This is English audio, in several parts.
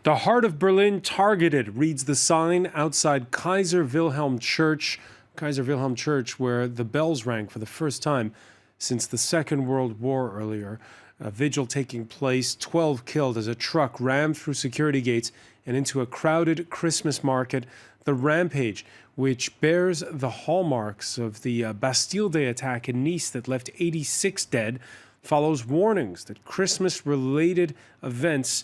The heart of Berlin targeted, reads the sign outside Kaiser Wilhelm Church, where the bells rang for the first time since the Second World War earlier. A vigil taking place, 12 killed as a truck rammed through security gates and into a crowded Christmas market. The rampage, which bears the hallmarks of the Bastille Day attack in Nice that left 86 dead, follows warnings that Christmas-related events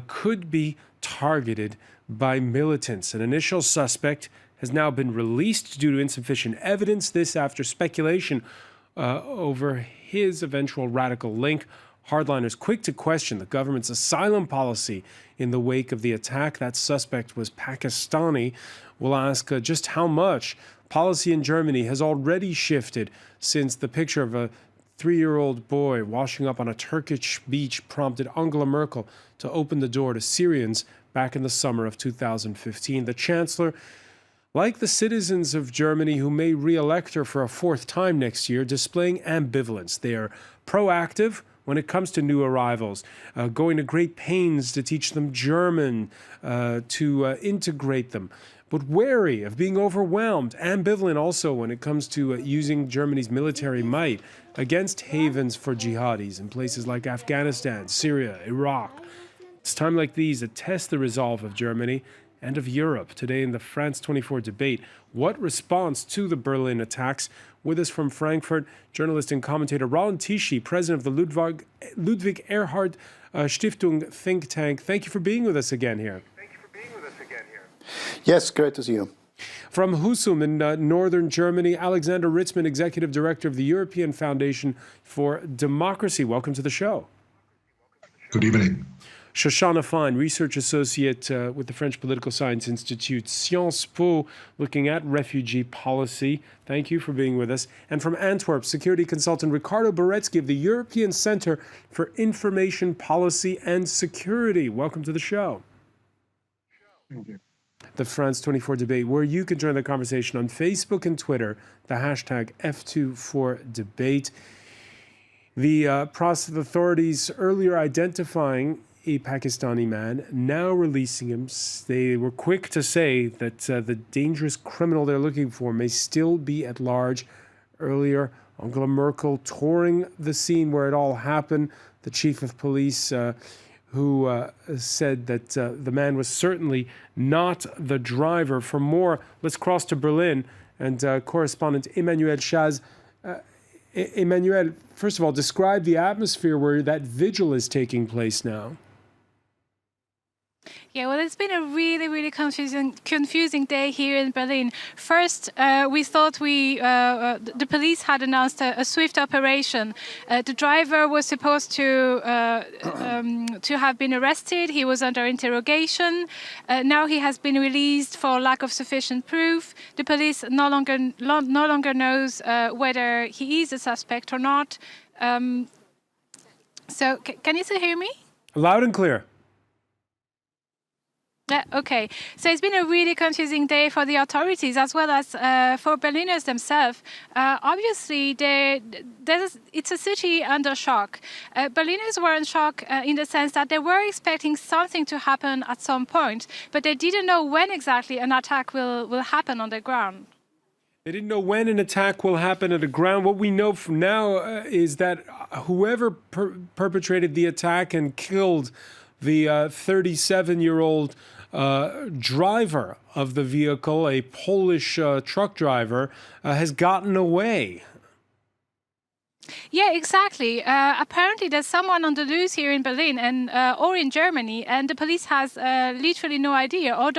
could be targeted by militants. An initial suspect has now been released due to insufficient evidence. This after speculation over his eventual radical link. Hardliners quick to question the government's asylum policy in the wake of the attack. That suspect was Pakistani. We'll ask just how much policy in Germany has already shifted since the picture of a 3-year-old boy washing up on a Turkish beach prompted Angela Merkel to open the door to Syrians back in the summer of 2015. The Chancellor, like the citizens of Germany who may re-elect her for a 4th time next year, displaying ambivalence. They are proactive when it comes to new arrivals, going to great pains to teach them German, to integrate them, but wary of being overwhelmed, ambivalent also when it comes to using Germany's military might against havens for jihadis in places like Afghanistan, Syria, Iraq. It's time like these that test the resolve of Germany and of Europe. Today in the France24 debate, what response to the Berlin attacks? With us from Frankfurt, journalist and commentator Roland Tichy, president of the Ludwig Erhard Stiftung think tank. Thank you for being with us again here. Yes, great to see you. From Husum in northern Germany, Alexander Ritzmann, executive director of the European Foundation for Democracy. Welcome to the show. Good evening. Shoshana Fine, research associate with the French Political Science Institute, Sciences Po, looking at refugee policy. Thank you for being with us. And from Antwerp, security consultant Ricardo Boretsky of the European Center for Information Policy and Security. Welcome to the show. Thank you. The France24 debate, where you can join the conversation on Facebook and Twitter, the hashtag F24debate. The process of authorities earlier identifying a Pakistani man, now releasing him. They were quick to say that the dangerous criminal they're looking for may still be at large. Earlier, Angela Merkel touring the scene where it all happened. The chief of police who said that the man was certainly not the driver. For more, let's cross to Berlin and correspondent Emmanuel Chaz. Emmanuel, first of all, describe the atmosphere where that vigil is taking place now. Yeah, well, it's been a really confusing day here in Berlin. First, we thought the police had announced a swift operation. The driver was supposed to have been arrested. He was under interrogation. Now he has been released for lack of sufficient proof. The police no longer knows whether he is a suspect or not. So, can you still hear me? Loud and clear. Okay, so it's been a really confusing day for the authorities as well as for Berliners themselves. Obviously, it's a city under shock. Berliners were in shock in the sense that they were expecting something to happen at some point, but they didn't know when exactly an attack will happen on the ground. They didn't know when an attack will happen at the ground. What we know from now is that whoever perpetrated the attack and killed the 37-year-old driver of the vehicle, a Polish truck driver, has gotten away. Yeah, exactly. Apparently, there's someone on the loose here in Berlin and or in Germany, and the police has literally no idea or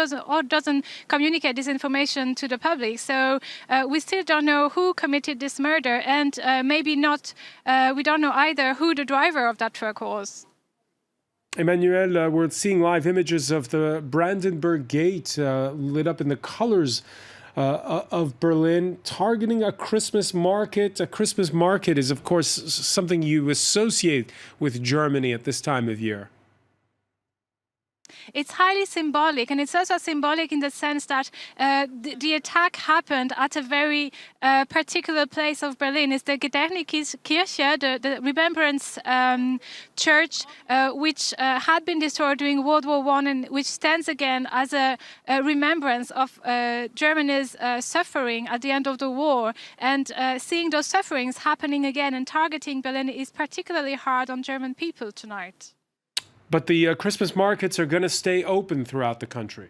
doesn't communicate this information to the public. So we still don't know who committed this murder, and maybe not. We don't know either who the driver of that truck was. Emmanuel, we're seeing live images of the Brandenburg Gate lit up in the colors of Berlin, targeting a Christmas market. A Christmas market is, of course, something you associate with Germany at this time of year. It's highly symbolic, and it's also symbolic in the sense that the attack happened at a very particular place of Berlin. It's the Gedächtniskirche, the Remembrance Church, which had been destroyed during World War I, and which stands again as a remembrance of Germany's suffering at the end of the war. And seeing those sufferings happening again and targeting Berlin is particularly hard on German people tonight. But the Christmas markets are going to stay open throughout the country.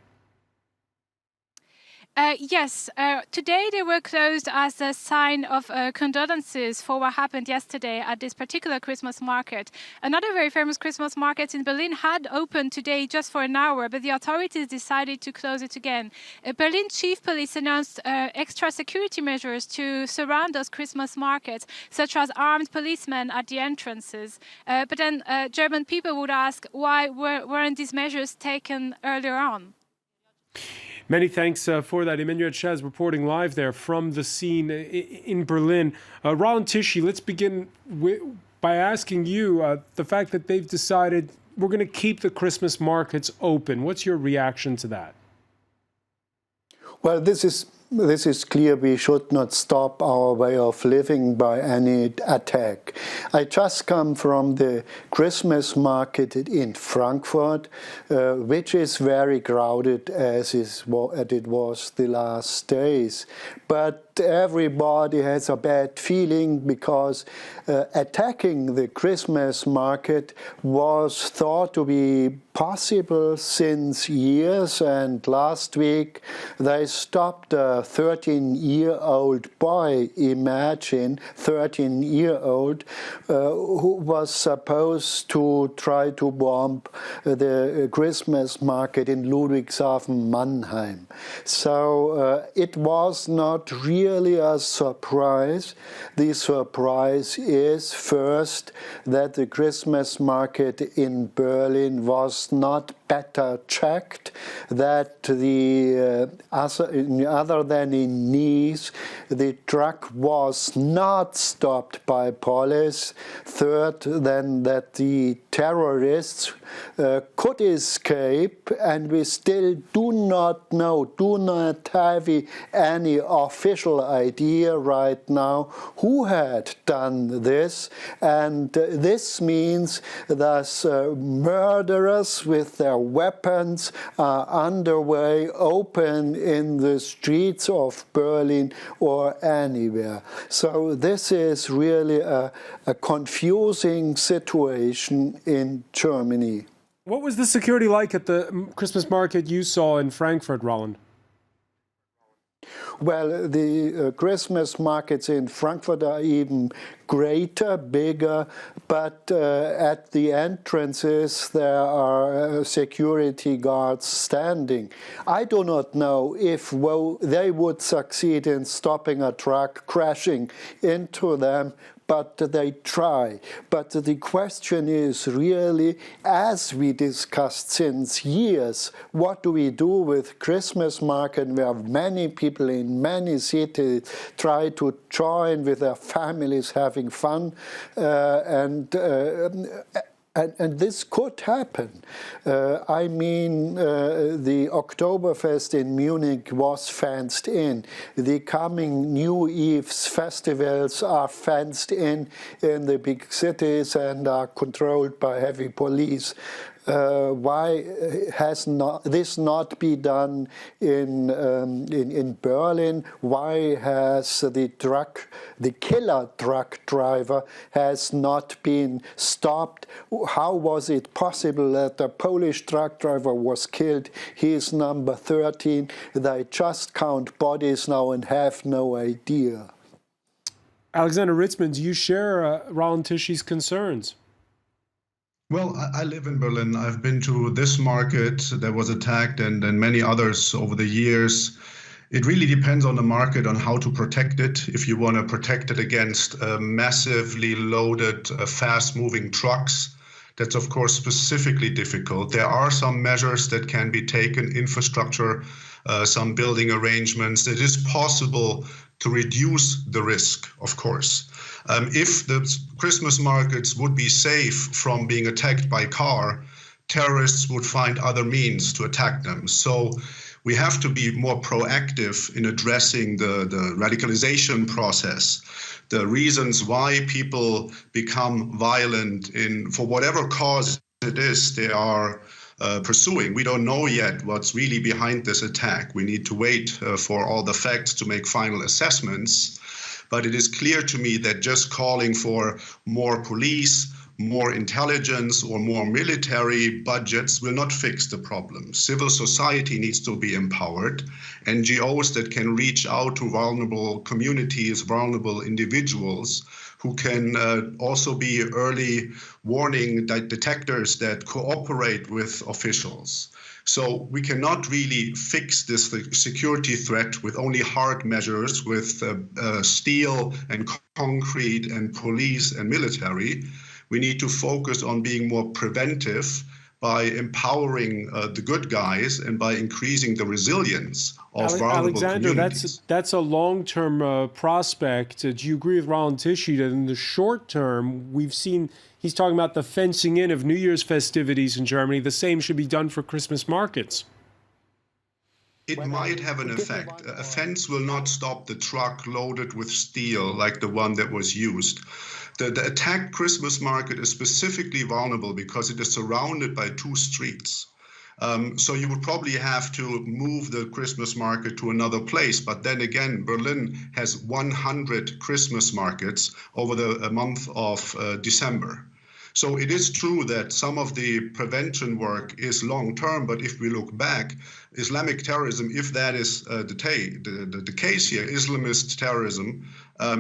Yes, today they were closed as a sign of condolences for what happened yesterday at this particular Christmas market. Another very famous Christmas market in Berlin had opened today just for an hour, but the authorities decided to close it again. Berlin Chief Police announced extra security measures to surround those Christmas markets, such as armed policemen at the entrances. But then German people would ask, why weren't these measures taken earlier on? Many thanks for that. Emmanuel Chaz reporting live there from the scene in Berlin. Roland Tichy, let's begin by asking you the fact that they've decided we're going to keep the Christmas markets open. What's your reaction to that? Well, this is clear. We should not stop our way of living by any attack. I just come from the Christmas market in Frankfurt, which is very crowded as it was the last days. But everybody has a bad feeling because attacking the Christmas market was thought to be possible since years, and last week they stopped a 13-year-old boy, imagine, 13-year-old, who was supposed to try to bomb the Christmas market in Ludwigshafen, Mannheim. So it was not really a surprise. The surprise is first that the Christmas market in Berlin was not better checked, that the other than in Nice, the truck was not stopped by police. Third, then that the terrorists could escape, and we still do not know, do not have any official idea right now who had done this. And this means that murderers with their weapons are underway, open in the streets of Berlin or anywhere. So this is really a confusing situation in Germany. What was the security like at the Christmas market you saw in Frankfurt, Roland? Well, the Christmas markets in Frankfurt are even greater, bigger, but at the entrances there are security guards standing. I do not know if they would succeed in stopping a truck crashing into them, but they try. But the question is really, as we discussed since years, what do we do with Christmas market where many people in many cities try to join with their families having fun, and this could happen. I mean, the Oktoberfest in Munich was fenced in. The coming New Eve's festivals are fenced in the big cities and are controlled by heavy police. Why has this not been done in Berlin? Why has the killer truck driver has not been stopped? How was it possible that the Polish truck driver was killed? He is number 13. They just count bodies now and have no idea. Alexander Ritzmann, do you share Roland Tichy's concerns? Well, I live in Berlin. I've been to this market that was attacked and many others over the years. It really depends on the market, on how to protect it. If you want to protect it against massively loaded, fast-moving trucks, that's of course specifically difficult. There are some measures that can be taken, infrastructure, some building arrangements. It is possible to reduce the risk, of course. If the Christmas markets would be safe from being attacked by car, terrorists would find other means to attack them. So we have to be more proactive in addressing the radicalization process, the reasons why people become violent for whatever cause it is they are pursuing. We don't know yet what's really behind this attack. We need to wait for all the facts to make final assessments. But it is clear to me that just calling for more police, more intelligence, or more military budgets will not fix the problem. Civil society needs to be empowered. NGOs that can reach out to vulnerable communities, vulnerable individuals, who can also be early warning detectors that cooperate with officials. So we cannot really fix this security threat with only hard measures, with steel and concrete and police and military. We need to focus on being more preventive by empowering the good guys and by increasing the resilience of vulnerable communities. That's a long-term prospect. Do you agree with Roland Tichy that in the short term, we've seen, he's talking about the fencing in of New Year's festivities in Germany, the same should be done for Christmas markets? It might have an effect. A fence will not stop the truck loaded with steel like the one that was used. The attacked Christmas market is specifically vulnerable because it is surrounded by 2 streets. So you would probably have to move the Christmas market to another place. But then again, Berlin has 100 Christmas markets over the month of December. So it is true that some of the prevention work is long-term, but if we look back, Islamic terrorism, if that is the case here, Islamist terrorism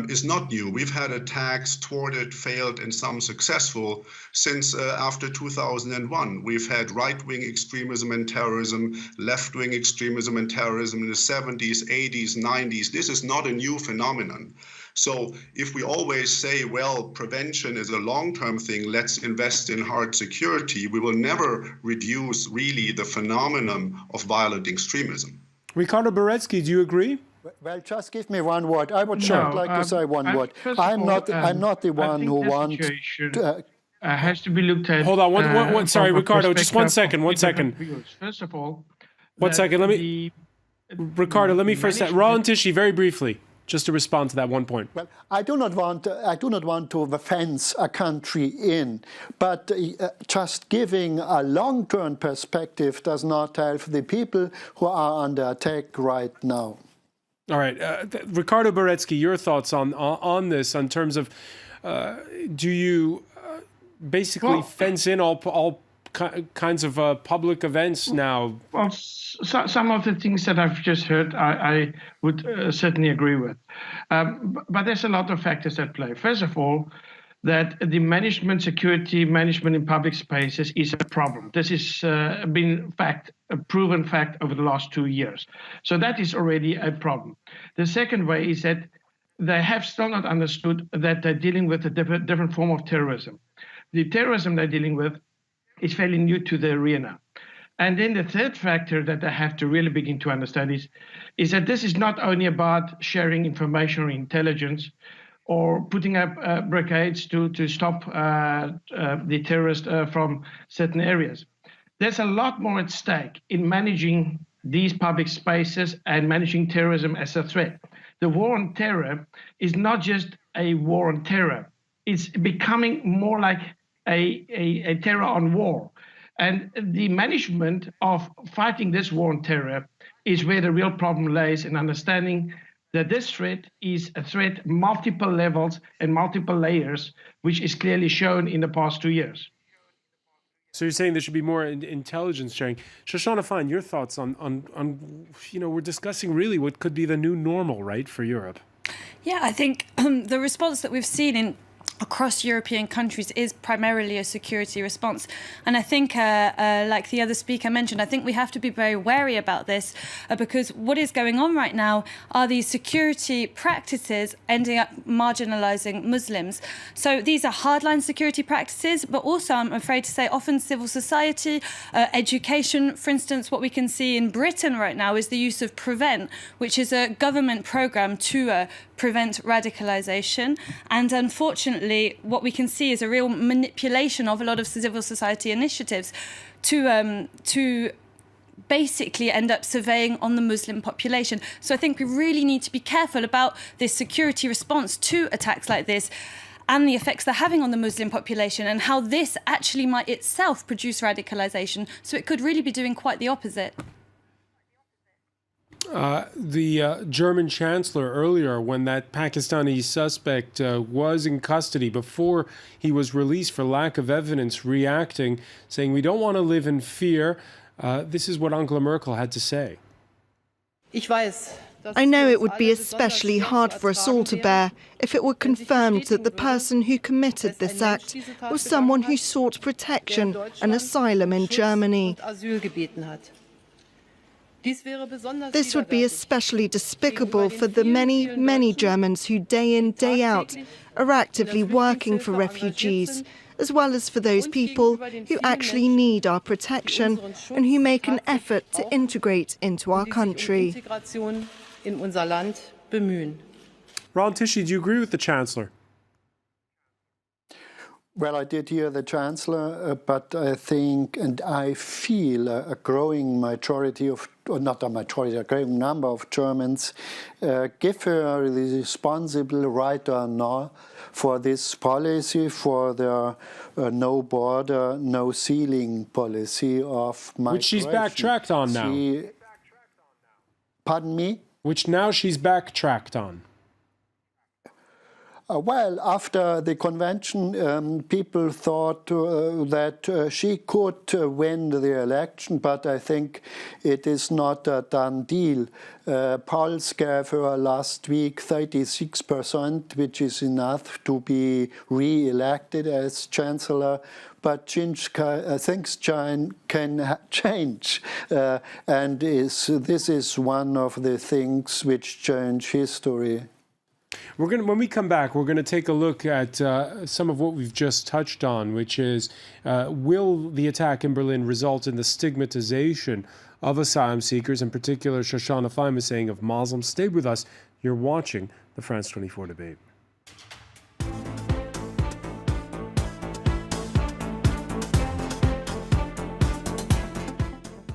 is not new. We've had attacks, thwarted, failed, and some successful since after 2001. We've had right-wing extremism and terrorism, left-wing extremism and terrorism in the 70s, 80s, 90s. This is not a new phenomenon. So if we always say, well, prevention is a long-term thing, let's invest in hard security, we will never reduce really the phenomenon of violent extremism. Ricardo Beretsky, do you agree? Well, just give me one word. I would like to say one word. I'm not the one who wants to... has to be looked at. Hold on, sorry, Ricardo, just 1 second, 1 second. First of all, 1 second, Ricardo, let me first say, Roland Tichy, very briefly, just to respond to that one point. Well, I do not want to fence a country in, but just giving a long-term perspective does not help the people who are under attack right now. All right, Ricardo Beretsky, your thoughts on this in terms of do you basically fence in all kinds of public events now? Well, some of the things that I've just heard, I would certainly agree with. But there's a lot of factors at play. First of all, that the security management in public spaces is a problem. This has been a proven fact over the last 2 years. So that is already a problem. The second way is that they have still not understood that they're dealing with a different form of terrorism. The terrorism they're dealing with is fairly new to the arena. And then the third factor that they have to really begin to understand is that this is not only about sharing information or intelligence or putting up brigades to stop the terrorists from certain areas. There's a lot more at stake in managing these public spaces and managing terrorism as a threat. The war on terror is not just a war on terror. It's becoming more like a terror on war. And the management of fighting this war on terror is where the real problem lays in understanding that this threat is a threat multiple levels and multiple layers, which is clearly shown in the past 2 years. So you're saying there should be more intelligence sharing. Shoshana Fine, your thoughts on we're discussing really what could be the new normal, right, for Europe? Yeah, I think the response that we've seen across European countries is primarily a security response. And I think, like the other speaker mentioned, I think we have to be very wary about this because what is going on right now are these security practices ending up marginalizing Muslims. So these are hardline security practices, but also, I'm afraid to say, often civil society, education. For instance, what we can see in Britain right now is the use of Prevent, which is a government program to prevent radicalization. And unfortunately, what we can see is a real manipulation of a lot of civil society initiatives to basically end up surveying on the Muslim population. So I think we really need to be careful about this security response to attacks like this and the effects they're having on the Muslim population, and how this actually might itself produce radicalization. So it could really be doing quite the opposite. The German Chancellor earlier, when that Pakistani suspect was in custody before he was released for lack of evidence, reacting, saying, "We don't want to live in fear." This is what Angela Merkel had to say. I know it would be especially hard for us all to bear if it were confirmed that the person who committed this act was someone who sought protection and asylum in Germany. This would be especially despicable for the many, many Germans who day in, day out are actively working for refugees, as well as for those people who actually need our protection and who make an effort to integrate into our country. Ron Tichy, do you agree with the Chancellor? Well, I did hear the Chancellor, but I think and I feel a growing majority of, or not a majority, a growing number of Germans give her the responsible right or not for this policy, for the no border, no ceiling policy of migration. Which she's backtracked on now. Pardon me? Which now she's backtracked on. Well, after the convention, people thought that she could win the election, but I think it is not a done deal. Polls gave her last week 36%, which is enough to be re-elected as Chancellor. But things can change, and this is one of the things which change history. When we come back, we're going to take a look at some of what we've just touched on, which is, will the attack in Berlin result in the stigmatization of asylum seekers, in particular Shoshana Feimer saying of Muslims? Stay with us. You're watching the France 24 debate.